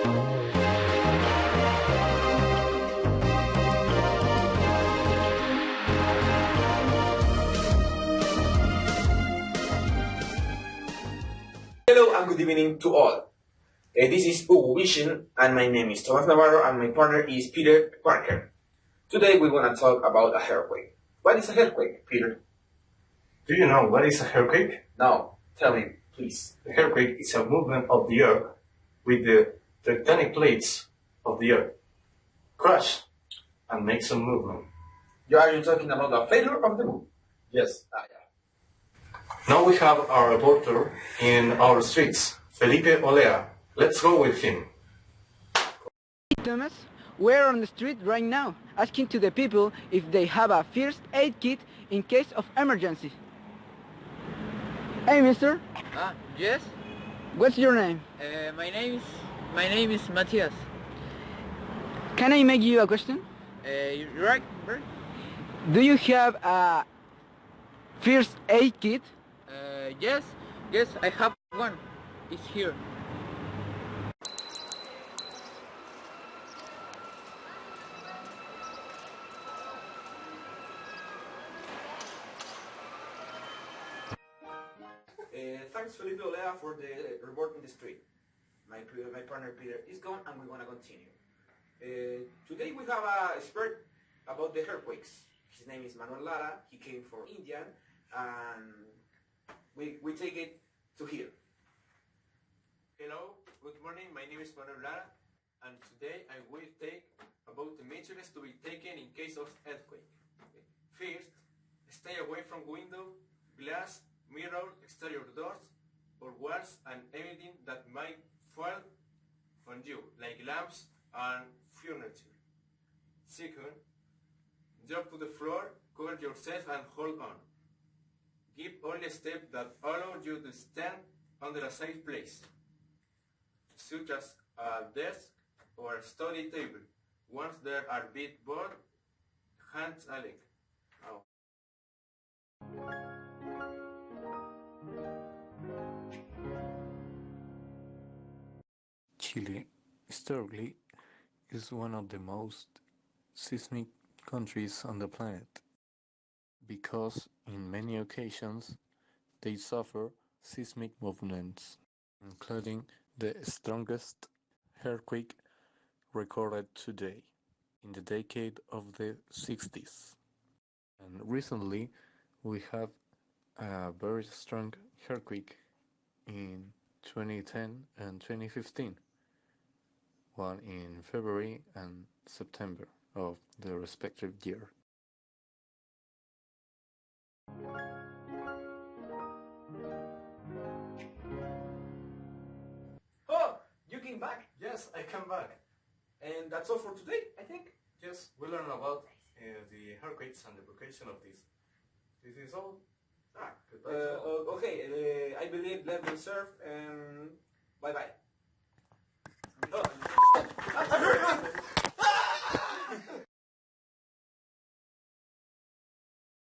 Hello and good evening to all. This is UwU and my name is Thomas Navarro and my partner is Peter Parker. Today we're going to talk about a earthquake. What is a earthquake, Peter? Do you know what is a earthquake? No, tell me, please. A earthquake is a movement of the earth with the tectonic plates of the earth crash and make some movement. Are you talking about the failure of the moon? Yes. Yeah. Now we have our reporter in our streets, Felipe Olea. Let's go with him. Thomas, we're on the street right now, asking to the people if they have a first aid kit in case of emergency. Hey, mister. Yes? What's your name? My name is Matthias. Can I make you a question? Right? Do you have a first aid kit? Yes, I have one. It's here. Thanks Felipe Olea for the report in the street. My partner Peter is gone and we're going to continue. Today we have an expert about the earthquakes. His name is Manuel Lara. He came from India and we take it to here. Hello, good morning. My name is Manuel Lara and today I will take about the measures to be taken in case of earthquake. First, stay away from window, glass, mirror, exterior doors or walls and everything that might fall on you, like lamps and furniture. Second, drop to the floor, cover yourself and hold on. Give only steps that allow you to stand under a safe place, such as a desk or a study table. Once there are bit board, hands a leg. Now. Chile, historically, is one of the most seismic countries on the planet because in many occasions they suffer seismic movements, including the strongest earthquake recorded today in the decade of the 60s. And recently we have a very strong earthquake in 2010 and 2015, one in February and September of the respective year. Oh, you came back. Yes, I come back. And that's all for today, I think. Yes, we learn about the earthquakes and the location of this. This is all. Goodbye. Okay, I believe let them serve and bye bye.